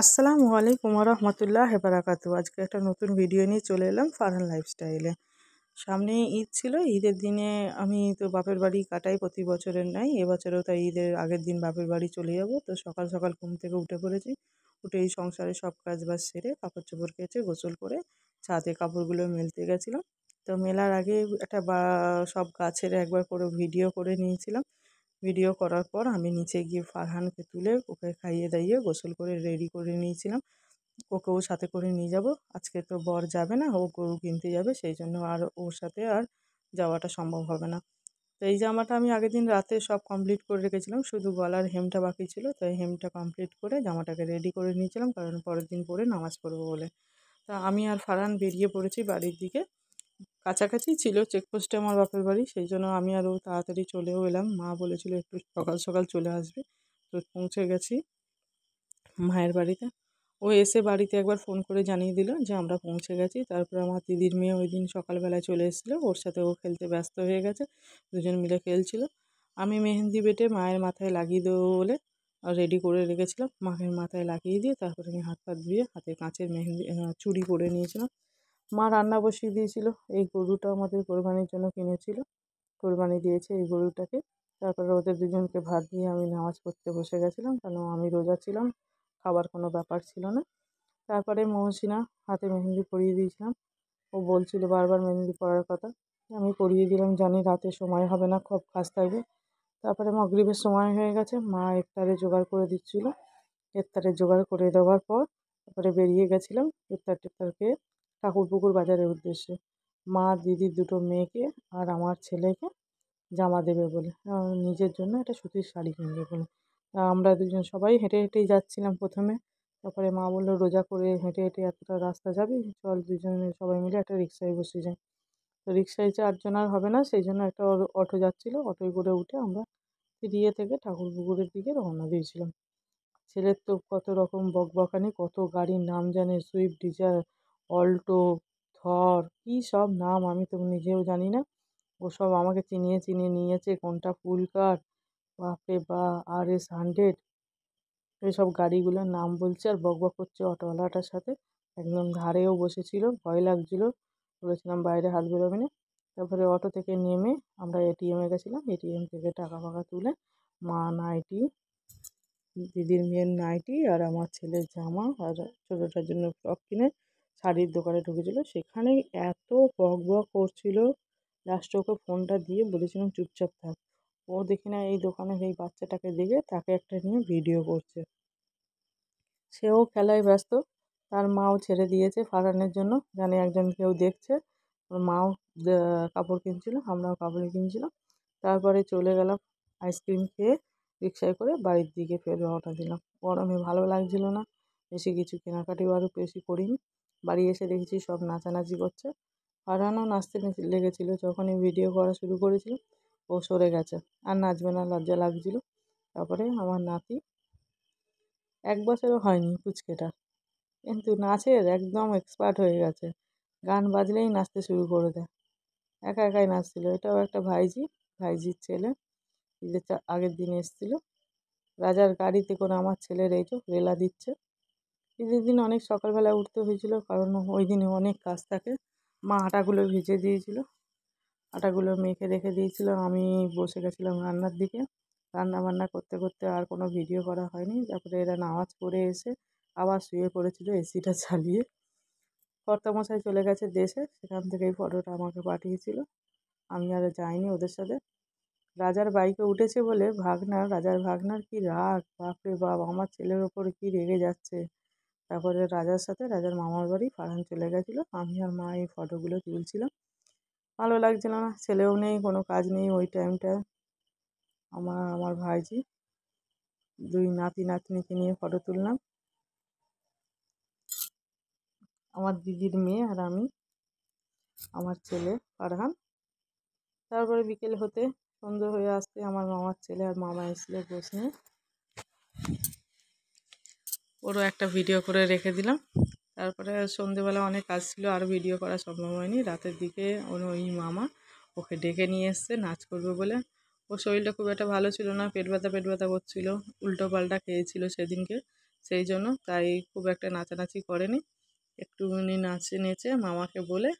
আসসালামু আলাইকুম রহমতুল্লাহ বারাকাতু। আজকে একটা নতুন ভিডিও নিয়ে চলে এলাম ফারহান লাইফস্টাইলে। সামনে ঈদ ছিল, ঈদের দিনে আমি তো বাপের বাড়ি কাটাই প্রতি বছরের নাই, এবছরেও তাই ঈদের আগের দিন বাপের বাড়ি চলে যাব। তো সকাল সকাল ঘুম থেকে উঠে পড়েছি। উঠে এই সংসারে সব কাজ বাজ সেরে কাপড় চোপড় কেচে গোসল করে ছাদে কাপড়গুলো মেলতে গেছিলাম। তো মেলার আগে একটা সব গাছের একবার করে ভিডিও করে নিয়েছিলাম। ভিডিও করার পর আমি নিচে গিয়ে ফারহানকে তুলে ওকে খাইয়ে দাইয়ে গোসল করে রেডি করে নিয়েছিলাম। ওকেও সাথে করে নিয়ে যাব। আজকে তো বর যাবে না, ও গরু কিনতে যাবে, সেই জন্য আর ওর সাথে আর যাওয়াটা সম্ভব হবে না। তো এই জামাটা আমি আগের দিন রাতে সব কমপ্লিট করে রেখেছিলাম, শুধু গলার হেমটা বাকি ছিল। তো এই হেমটা কমপ্লিট করে জামাটাকে রেডি করে নিয়েছিলাম, কারণ পরের দিন পরে নামাজ পড়বো বলে। তা আমি আর ফারহান বেরিয়ে পড়েছি বাড়ির দিকে। কাছাকাছি ছিল চেকপোস্টে আমার বাপের বাড়ি, সেই জন্য আমি আরও তাড়াতাড়ি চলেও এলাম। মা বলেছিল একটু সকাল সকাল চলে আসবে। তো পৌঁছে গেছি মায়ের বাড়িতে। ও এসে বাড়িতে একবার ফোন করে জানিয়ে দিল যে আমরা পৌঁছে গেছি। তারপরে আমার দিদির মেয়ে ওই দিন সকালবেলায় চলে এসেছিলো, ওর সাথে ও খেলতে ব্যস্ত হয়ে গেছে, দুজন মিলে খেলছিল। আমি মেহেন্দি বেটে মায়ের মাথায় লাগিয়ে দেবো বলে রেডি করে রেখেছিলাম। মায়ের মাথায় লাগিয়ে দিয়ে তারপরে আমি হাত পা ধুয়ে হাতে কাঁচের মেহেন্দি চুড়ি পরে নিয়েছিলাম। মা রান্না বসিয়ে দিয়েছিল। এই গরুটা আমাদের কোরবানির জন্য কিনেছিল, কোরবানি দিয়েছে এই গরুটাকে। তারপরে ওদের দুজনকে ভাত দিয়ে আমি নামাজ পড়তে বসে গেছিলাম, কারণ আমি রোজা ছিলাম, খাবার কোনো ব্যাপার ছিল না। তারপরে মহসিনা হাতে মেহেন্দি পরিয়ে দিয়েছিলাম। ও বলছিল বারবার মেহেন্দি পরার কথা, আমি পরিয়ে দিলাম, জানি রাতে সময় হবে না, খুব কাজ থাকবে। তারপরে মাগরিবের সময় হয়ে গেছে, মা ইফতারে জোগাড় করে দিচ্ছিল। ইফতারে জোগাড় করে দেওয়ার পর তারপরে বেরিয়ে গেছিলাম ইফতার টিফতার খেয়ে ঠাকুরপুকুর বাজারের উদ্দেশ্যে। মা দিদির দুটো মেয়েকে আর আমার ছেলেকে জামা দেবে বলে, নিজের জন্য একটা সুতির শাড়ি কিনবে বলে। আমরা দুজন সবাই হেঁটে হেঁটেই যাচ্ছিলাম প্রথমে। তারপরে মা বললো রোজা করে হেঁটে হেঁটে এতটা রাস্তা যাবি, চল দুজনে সবাই মিলে একটা রিক্সায় বসে যাই। তো রিক্সায় 4 জন আর হবে না, সেই জন্য একটা অটো যাচ্ছিলো, অটোয় করে উঠে আমরা ফিরিয়ে থেকে ঠাকুরপুকুরের দিকে রওনা দিয়েছিলাম। ছেলের তো কত রকম বকবকানি, কত গাড়ির নাম জানে, সুইফট ডিজায়ার, অল্টো, থর, কী সব নাম আমি তো নিজেও জানি না। ওসব আমাকে চিনিয়ে চিনিয়ে নিয়েছে, কোনটা ফুল কার, বাপরে বা, RS 100, এসব গাড়িগুলোর নাম বলছে আর বকবক করছে অটোওয়ালাটার সাথে। একদম ধারেও বসেছিল, ভয় লাগছিল, বলেছিলাম বাইরে হাত বেরোবে না। তারপরে অটো থেকে নেমে আমরা ATM-এ গেছিলাম, ATM থেকে টাকা ফাকা তুলে মা নাইটি, দিদির মেয়ের নাইটি আর আমার ছেলের জামা আর ছোটোটার জন্য ফ্রক কিনে শাড়ির দোকানে ঢুকেছিল। সেখানে এত বকবক করছিল, লাস্টে ওকে ফোনটা দিয়ে বলেছিলাম চুপচাপ থাক। ও দেখি না এই দোকানের এই বাচ্চাটাকে দেখে তাকে একটা নিয়ে ভিডিও করছে। সেও খেলায় ব্যস্ত, তার মাও ছেড়ে দিয়েছে ফারহানের জন্য, জানে একজন কেউ দেখছে। ওর মাও কাপড় কিনছিল, আমরাও কাপড় কিনছিলাম। তারপরে চলে গেলাম আইসক্রিম খেয়ে রিক্সায় করে বাড়ির দিকে ফের রওনা দিলাম। গরমে ভালো লাগছিল না, বেশি কিছু কেনাকাটিও আরও বেশি করিনি। বাড়ি এসে দেখেছি সব নাচানাচি করছে। ফারহানও নাচতে লেগেছিল, যখনই ভিডিও করা শুরু করেছিল ও সরে গেছে, আর নাচবে না, লজ্জা লাগছিল। তারপরে আমার নাতি 1 বছরও হয়নি পুচকেটা, কিন্তু নাচের একদম এক্সপার্ট হয়ে গেছে। গান বাজলেই নাচতে শুরু করে দেয়, একা একাই নাচছিল। এটাও একটা ভাইজির ছেলে, ঈদের আগের দিন এসেছিল। রাজার গাড়িতে করে আমার ছেলের এই যে রেলা দিচ্ছে। ঈদের দিন অনেক সকালবেলা উঠতে হয়েছিল, কারণ ওই দিনে অনেক কাজ থাকে। মা আটাগুলো ভিজে দিয়েছিল, আটাগুলো মেখে রেখে দিয়েছিল। আমি বসে গেছিলাম রান্নার দিকে, রান্না বান্না করতে করতে আর কোনো ভিডিও করা হয়নি। তারপরে এরা নামাজ পড়ে এসে আবার শুয়ে পড়েছিল এসিটা চালিয়ে। কর্তামশাই চলে গেছে দেশে, সেখান থেকে এই ফটোটা আমাকে পাঠিয়েছিল। আমি আর যাইনি ওদের সাথে। রাজার বাইকে উঠেছে বলে রাজার ভাগনার কি রাগ, বাপরে বাপ, আমার ছেলের ওপরে কি রেগে যাচ্ছে। তারপরে রাজার সাথে রাজার মামার বাড়ি ফারহান চলে গেছিলো, আমি আর মা এই ফটোগুলো তুলছিলাম। ভালো লাগছিল না, ছেলেও নেই, কোনো কাজ নেই ওই টাইমটায়। আমার ভাইজি, দুই নাতি নাতনিকে নিয়ে ফটো তুললাম, আমার দিদির মেয়ে আর আমি, আমার ছেলে ফারহান। তারপরে বিকেল হতে সন্ধ্যে হয়ে আসতে আমার মামার ছেলে আর মামা এসেছিলো বসে নিয়ে, ওরও একটা ভিডিও করে রেখে দিলাম। তারপরে সন্ধ্যেবেলা অনেক কাজ ছিল, আর ভিডিও করা সম্ভব হয়নি। রাতের দিকে ওই মামা ওকে ডেকে নিয়ে এসছে নাচ করবে বলে। ওর শরীরটা খুব একটা ভালো ছিল না, পেট ব্যথা করছিল, উল্টো পাল্টা খেয়েছিল সেদিনকে। সেই জন্য তাই খুব একটা নাচানাচি করেনি। একটুখানি নেচে মামাকে বলে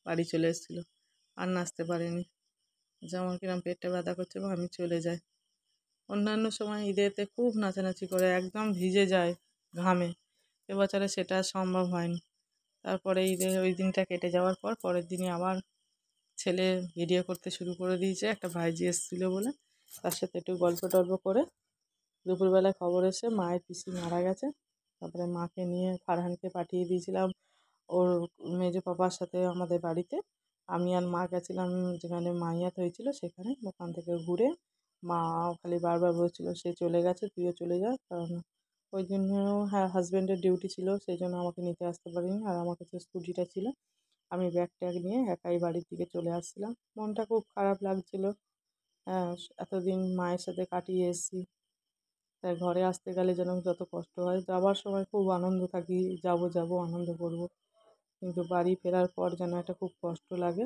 বাড়ি চলে এসেছিলো, আর নাচতে পারেনি। যে আমার কিরম পেটটা ব্যথা করছে বা আমি চলে যাই। অন্যান্য সময় ঈদেতে খুব নাচানাচি করে, একদম ভিজে যায় ঘামে। এবছরে সেটা আর সম্ভব হয়নি। তারপরে ঈদের ওই দিনটা কেটে যাওয়ার পর পরের দিনই আবার ছেলে ভিডিও করতে শুরু করে দিয়েছে, একটা ভাইঝি এসেছিলো বলে। তার সাথে একটু গল্প টল্প করে দুপুরবেলায় খবর এসে মায়ের পিসি মারা গেছে। তারপরে মাকে নিয়ে ফারহানকে পাঠিয়ে দিয়েছিলাম ওর মেজো পাপার সাথে আমাদের বাড়িতে। আমি আর মা গেছিলাম যেখানে মাইয়াত হয়েছিল সেখানে। ওখান থেকে ঘুরে মা খালি বারবার বলছিল সে চলে গেছে, তুইও চলে যা। কারণ ওই জন্য, হ্যাঁ, হাজব্যান্ডের ডিউটি ছিল, সেই জন্য আমাকে নিতে আসতে পারিনি। আর আমার কাছে স্কুটিটা ছিল, আমি ব্যাগ ট্যাগ নিয়ে একাই বাড়ির দিকে চলে আসছিলাম। মনটা খুব খারাপ লাগছিল। হ্যাঁ, এতদিন মায়ের সাথে কাটিয়ে এসেছি, তাই ঘরে আসতে গেলে যেন যত কষ্ট হয়। যাওয়ার সময় খুব আনন্দ থাকি, যাবো যাবো আনন্দ করব, কিন্তু বাড়ি ফেরার পর যেন একটা খুব কষ্ট লাগে।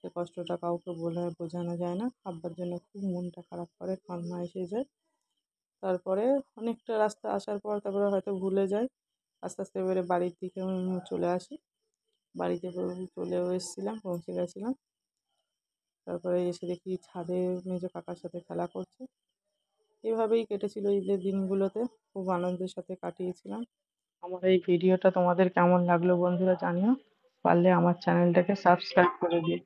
সে কষ্টটা কাউকে বলে বোঝানো যায় না। আব্বার জন্য খুব মনটা খারাপ করে, কান্না এসে যায়। তারপরে অনেকটা রাস্তা আসার পর তারপরে হয়তো ভুলে যাই। আস্তে আস্তে এবারে বাড়ির দিকে চলে আসি। বাড়িতে চলেও এসেছিলাম, পৌঁছে গেছিলাম। তারপরে এসে দেখি ছাদে মেজো কাকার সাথে খেলা করছে। এভাবেই কেটেছিল ঈদের দিনগুলোতে, খুব আনন্দের সাথে কাটিয়েছিলাম। আমার এই ভিডিওটা তোমাদের কেমন লাগলো বন্ধুরা জানিও। পারলে আমার চ্যানেলটাকে সাবস্ক্রাইব করে দিও।